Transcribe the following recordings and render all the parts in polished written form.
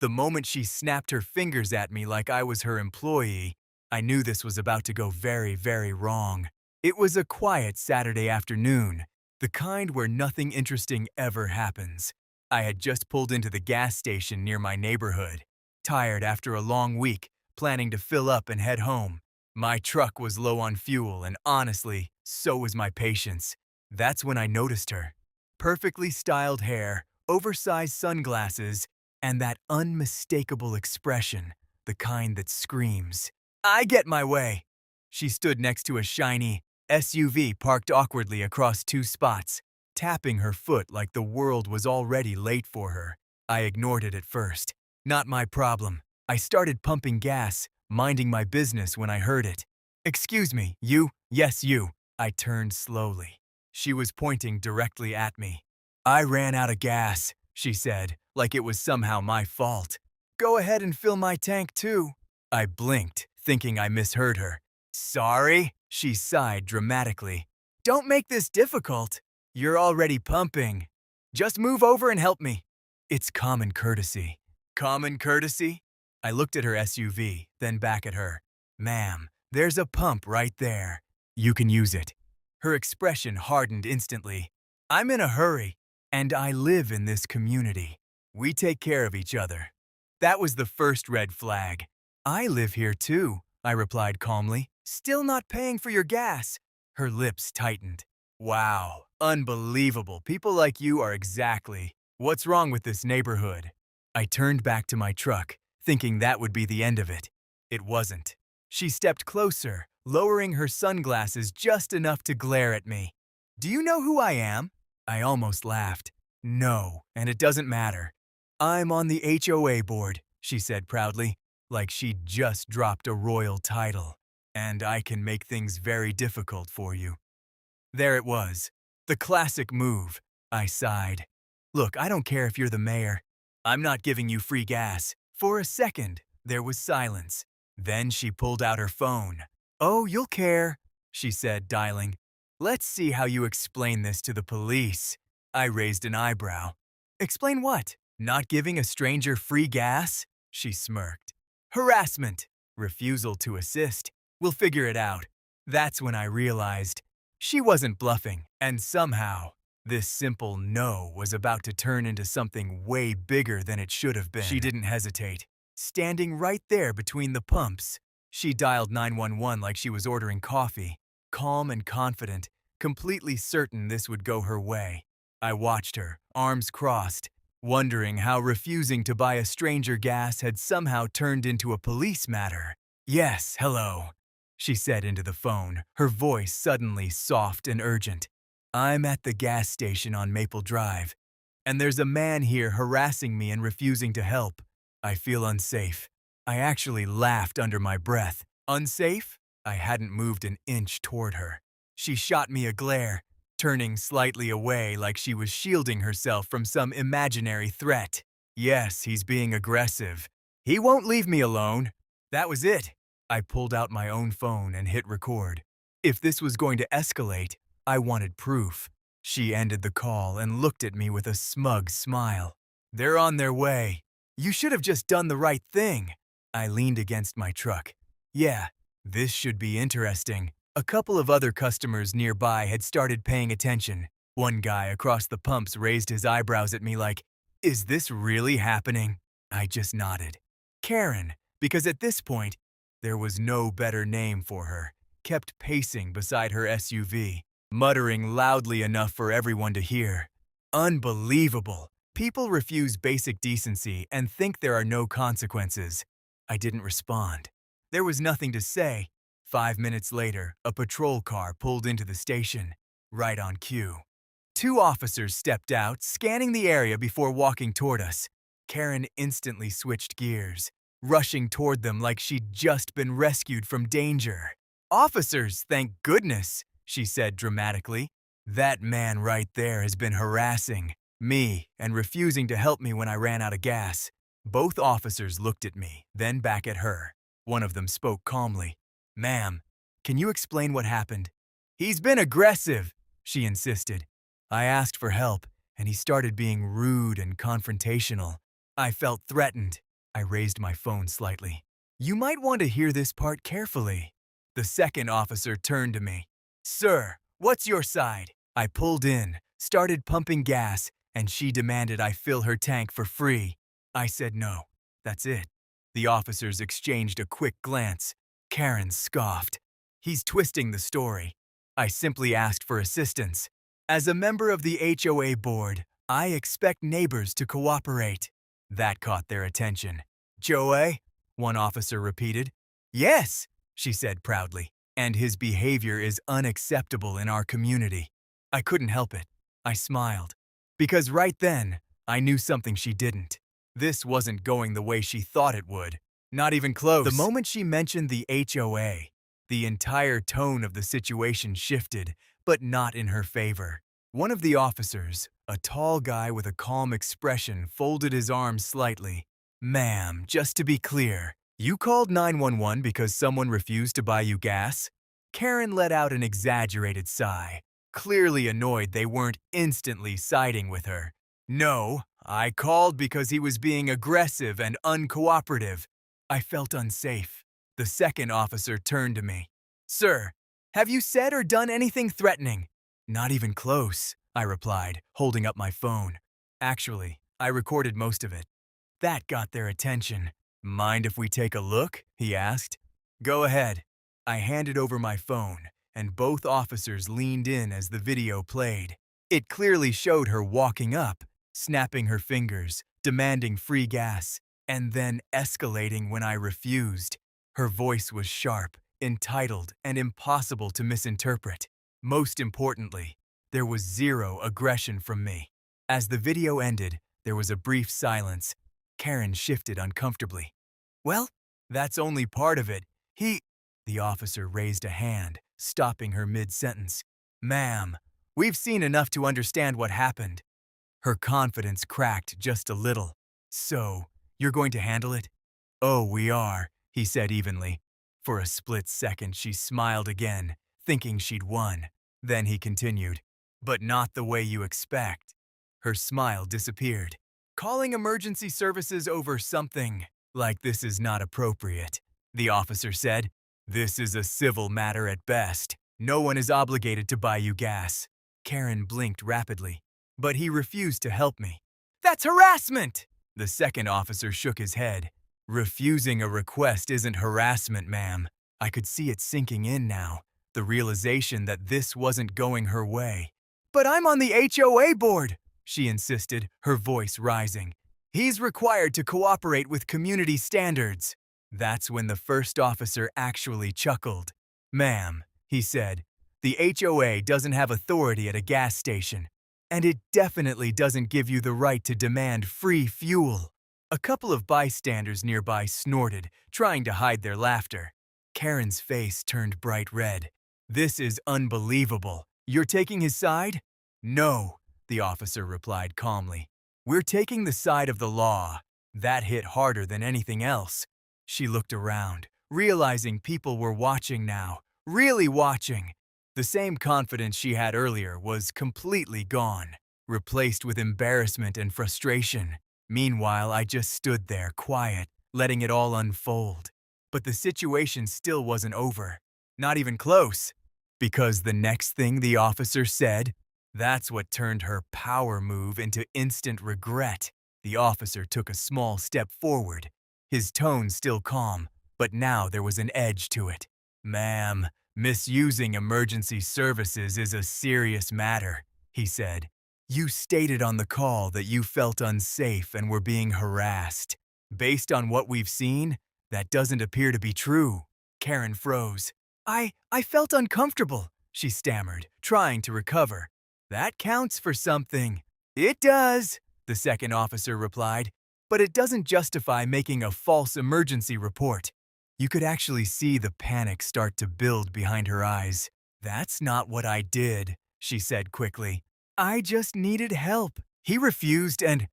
The moment she snapped her fingers at me like I was her employee, I knew this was about to go very, very wrong. It was a quiet Saturday afternoon, the kind where nothing interesting ever happens. I had just pulled into the gas station near my neighborhood, tired after a long week, planning to fill up and head home. My truck was low on fuel, and honestly, so was my patience. That's when I noticed her. Perfectly styled hair, oversized sunglasses, and that unmistakable expression, the kind that screams, "I get my way!" She stood next to a shiny SUV parked awkwardly across two spots, tapping her foot like the world was already late for her. I ignored it at first. Not my problem. I started pumping gas, minding my business when I heard it. "Excuse me, you?" "Yes, you." I turned slowly. She was pointing directly at me. "I ran out of gas," she said, like it was somehow my fault. "Go ahead and fill my tank too." I blinked, thinking I misheard her. "Sorry?" She sighed dramatically. "Don't make this difficult. You're already pumping. Just move over and help me." "It's common courtesy." "Common courtesy?" I looked at her SUV, then back at her. "Ma'am, there's a pump right there. You can use it." Her expression hardened instantly. "I'm in a hurry, and I live in this community. We take care of each other." That was the first red flag. "I live here too," I replied calmly. "Still not paying for your gas." Her lips tightened. "Wow, unbelievable. People like you are exactly what's wrong with this neighborhood." I turned back to my truck, thinking that would be the end of it. It wasn't. She stepped closer, lowering her sunglasses just enough to glare at me. "Do you know who I am?" I almost laughed. "No, and it doesn't matter." "I'm on the HOA board," she said proudly, like she'd just dropped a royal title. "And I can make things very difficult for you." There it was. The classic move. I sighed. "Look, I don't care if you're the mayor. I'm not giving you free gas." For a second, there was silence. Then she pulled out her phone. "Oh, you'll care," she said, dialing. "Let's see how you explain this to the police." I raised an eyebrow. "Explain what? Not giving a stranger free gas?" She smirked. "Harassment. Refusal to assist. We'll figure it out." That's when I realized she wasn't bluffing, and somehow, this simple no was about to turn into something way bigger than it should have been. She didn't hesitate. Standing right there between the pumps, she dialed 911 like she was ordering coffee, calm and confident, completely certain this would go her way. I watched her, arms crossed, wondering how refusing to buy a stranger gas had somehow turned into a police matter. "Yes, hello," she said into the phone, her voice suddenly soft and urgent. "I'm at the gas station on Maple Drive, and there's a man here harassing me and refusing to help. I feel unsafe." I actually laughed under my breath. "Unsafe?" I hadn't moved an inch toward her. She shot me a glare, turning slightly away like she was shielding herself from some imaginary threat. "Yes, he's being aggressive. He won't leave me alone." That was it. I pulled out my own phone and hit record. If this was going to escalate, I wanted proof. She ended the call and looked at me with a smug smile. "They're on their way. You should have just done the right thing." I leaned against my truck. Yeah, this should be interesting. A couple of other customers nearby had started paying attention. One guy across the pumps raised his eyebrows at me like, "Is this really happening?" I just nodded. Karen, because at this point, there was no better name for her, kept pacing beside her SUV, muttering loudly enough for everyone to hear. Unbelievable. People refuse basic decency and think there are no consequences. I didn't respond. There was nothing to say. 5 minutes later, a patrol car pulled into the station, right on cue. Two officers stepped out, scanning the area before walking toward us. Karen instantly switched gears, rushing toward them like she'd just been rescued from danger. "Officers, thank goodness," she said dramatically. "That man right there has been harassing me and refusing to help me when I ran out of gas." Both officers looked at me, then back at her. One of them spoke calmly. "Ma'am, can you explain what happened?" "He's been aggressive," she insisted. I asked for help, and he started being rude and confrontational. I felt threatened. I raised my phone slightly. You might want to hear this part carefully. The second officer turned to me. Sir, what's your side? I pulled in, started pumping gas, and she demanded I fill her tank for free. I said no. That's it. The officers exchanged a quick glance. Karen scoffed. He's twisting the story. I simply asked for assistance. As a member of the HOA board, I expect neighbors to cooperate. That caught their attention. Joey? One officer repeated. Yes, she said proudly. And his behavior is unacceptable in our community. I couldn't help it. I smiled. Because right then, I knew something she didn't. This wasn't going the way she thought it would. Not even close. The moment she mentioned the HOA, the entire tone of the situation shifted, but not in her favor. One of the officers, a tall guy with a calm expression, folded his arms slightly. Ma'am, just to be clear, you called 911 because someone refused to buy you gas? Karen let out an exaggerated sigh, clearly annoyed they weren't instantly siding with her. No, I called because he was being aggressive and uncooperative. I felt unsafe. The second officer turned to me. Sir, have you said or done anything threatening? Not even close, I replied, holding up my phone. Actually, I recorded most of it. That got their attention. Mind if we take a look? He asked. Go ahead. I handed over my phone, and both officers leaned in as the video played. It clearly showed her walking up, snapping her fingers, demanding free gas, and then escalating when I refused. Her voice was sharp, entitled, and impossible to misinterpret. Most importantly, there was zero aggression from me. As the video ended, there was a brief silence. Karen shifted uncomfortably. Well, that's only part of it. The officer raised a hand, stopping her mid-sentence. Ma'am, we've seen enough to understand what happened. Her confidence cracked just a little. So, you're going to handle it? Oh, we are, he said evenly. For a split second, she smiled again, thinking she'd won. Then he continued, but not the way you expect. Her smile disappeared. Calling emergency services over something like this is not appropriate, the officer said. This is a civil matter at best. No one is obligated to buy you gas. Karen blinked rapidly, but he refused to help me. That's harassment! The second officer shook his head. Refusing a request isn't harassment, ma'am. I could see it sinking in now, the realization that this wasn't going her way. But I'm on the HOA board, she insisted, her voice rising. He's required to cooperate with community standards. That's when the first officer actually chuckled. Ma'am, he said, the HOA doesn't have authority at a gas station, and it definitely doesn't give you the right to demand free fuel. A couple of bystanders nearby snorted, trying to hide their laughter. Karen's face turned bright red. This is unbelievable. You're taking his side? No, the officer replied calmly. We're taking the side of the law. That hit harder than anything else. She looked around, realizing people were watching now, really watching. The same confidence she had earlier was completely gone, replaced with embarrassment and frustration. Meanwhile, I just stood there, quiet, letting it all unfold. But the situation still wasn't over. Not even close. Because the next thing the officer said, that's what turned her power move into instant regret. The officer took a small step forward, his tone still calm, but now there was an edge to it. Ma'am, misusing emergency services is a serious matter, he said. You stated on the call that you felt unsafe and were being harassed. Based on what we've seen, that doesn't appear to be true. Karen froze. I felt uncomfortable, she stammered, trying to recover. That counts for something. It does, the second officer replied. But it doesn't justify making a false emergency report. You could actually see the panic start to build behind her eyes. That's not what I did, she said quickly. I just needed help. He refused and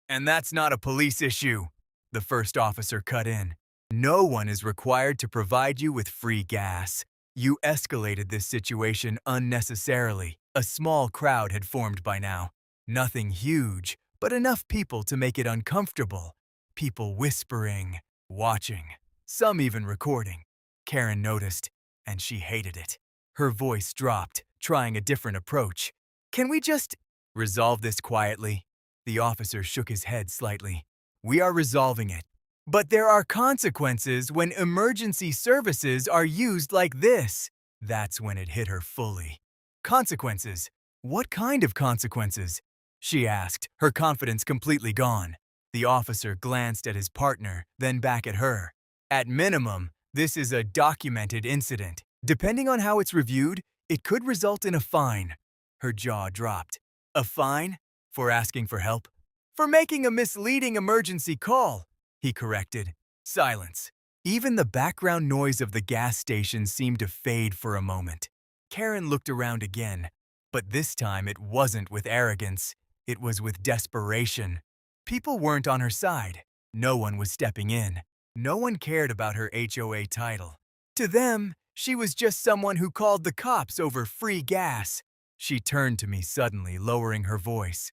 that's not a police issue, the first officer cut in. No one is required to provide you with free gas. You escalated this situation unnecessarily. A small crowd had formed by now. Nothing huge, but enough people to make it uncomfortable. people whispering, watching, some even recording. Karen noticed, and she hated it. Her voice dropped, trying a different approach. Can we just resolve this quietly? The officer shook his head slightly. We are resolving it. But there are consequences when emergency services are used like this. That's when it hit her fully. Consequences? What kind of consequences? She asked, her confidence completely gone. The officer glanced at his partner, then back at her. At minimum, this is a documented incident. Depending on how it's reviewed, it could result in a fine. Her jaw dropped. A fine? For asking for help? For making a misleading emergency call, he corrected. Silence. Even the background noise of the gas station seemed to fade for a moment. Karen looked around again, but this time it wasn't with arrogance. It was with desperation. People weren't on her side. No one was stepping in. No one cared about her HOA title. To them, she was just someone who called the cops over free gas. She turned to me suddenly, lowering her voice.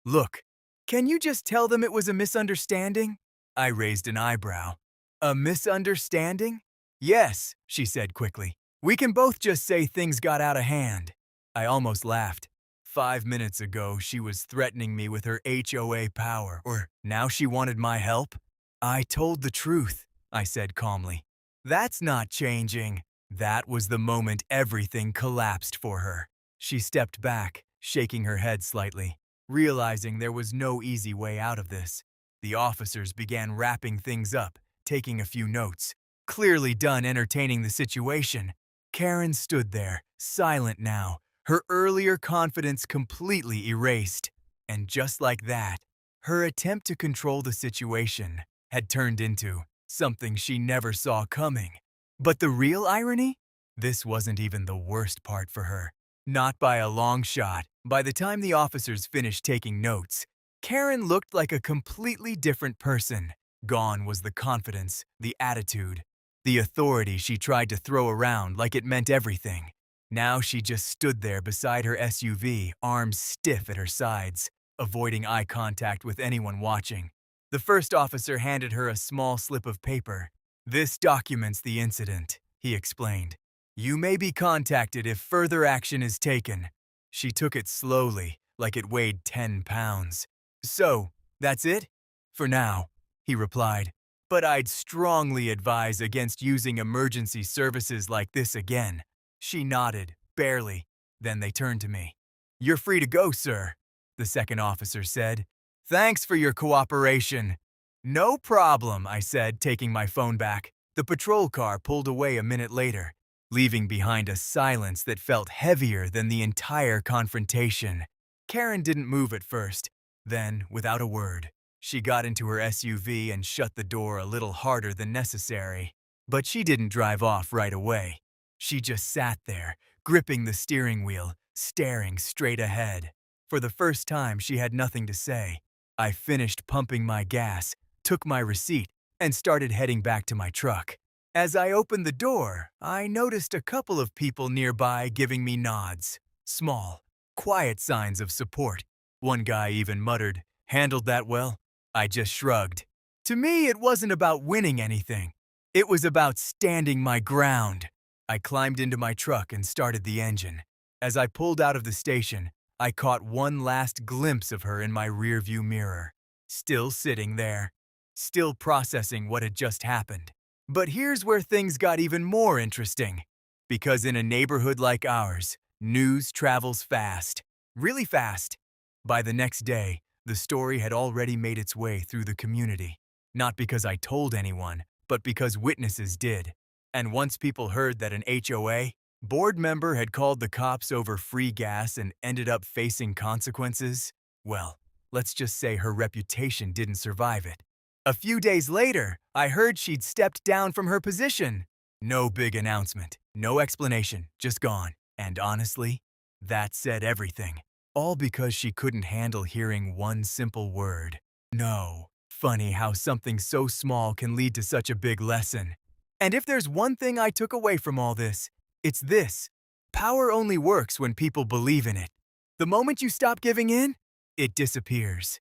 Look, can you just tell them it was a misunderstanding? I raised an eyebrow. A misunderstanding? Yes, she said quickly. We can both just say things got out of hand. I almost laughed. 5 minutes ago, she was threatening me with her HOA power, or now she wanted my help? I told the truth, I said calmly. That's not changing. That was the moment everything collapsed for her. She stepped back, shaking her head slightly, realizing there was no easy way out of this. The officers began wrapping things up, taking a few notes. Clearly done entertaining the situation. Karen stood there, silent now, her earlier confidence completely erased. And just like that, her attempt to control the situation had turned into something she never saw coming. But the real irony? This wasn't even the worst part for her. Not by a long shot. By the time the officers finished taking notes, Karen looked like a completely different person. Gone was the confidence, the attitude, the authority she tried to throw around like it meant everything. Now she just stood there beside her SUV, arms stiff at her sides, avoiding eye contact with anyone watching. The first officer handed her a small slip of paper. This documents the incident, he explained. You may be contacted if further action is taken. She took it slowly, like it weighed 10 pounds. So, that's it? For now, he replied. But I'd strongly advise against using emergency services like this again. She nodded, barely. Then they turned to me. You're free to go, sir, the second officer said. Thanks for your cooperation. No problem, I said, taking my phone back. The patrol car pulled away a minute later, leaving behind a silence that felt heavier than the entire confrontation. Karen didn't move at first. Then, without a word, she got into her SUV and shut the door a little harder than necessary. But she didn't drive off right away. She just sat there, gripping the steering wheel, staring straight ahead. For the first time, she had nothing to say. I finished pumping my gas, took my receipt, and started heading back to my truck. As I opened the door, I noticed a couple of people nearby giving me nods. Small, quiet signs of support. One guy even muttered, "Handled that well?" I just shrugged. To me, it wasn't about winning anything. It was about standing my ground. I climbed into my truck and started the engine. As I pulled out of the station, I caught one last glimpse of her in my rearview mirror. Still sitting there. Still processing what had just happened. But here's where things got even more interesting. Because in a neighborhood like ours, news travels fast. Really fast. By the next day, the story had already made its way through the community. Not because I told anyone, but because witnesses did. And once people heard that an HOA board member had called the cops over free gas and ended up facing consequences, well, let's just say her reputation didn't survive it. A few days later, I heard she'd stepped down from her position. No big announcement, no explanation, just gone. And honestly, that said everything. All because she couldn't handle hearing one simple word. No. Funny how something so small can lead to such a big lesson. And if there's one thing I took away from all this, it's this. Power only works when people believe in it. The moment you stop giving in, it disappears.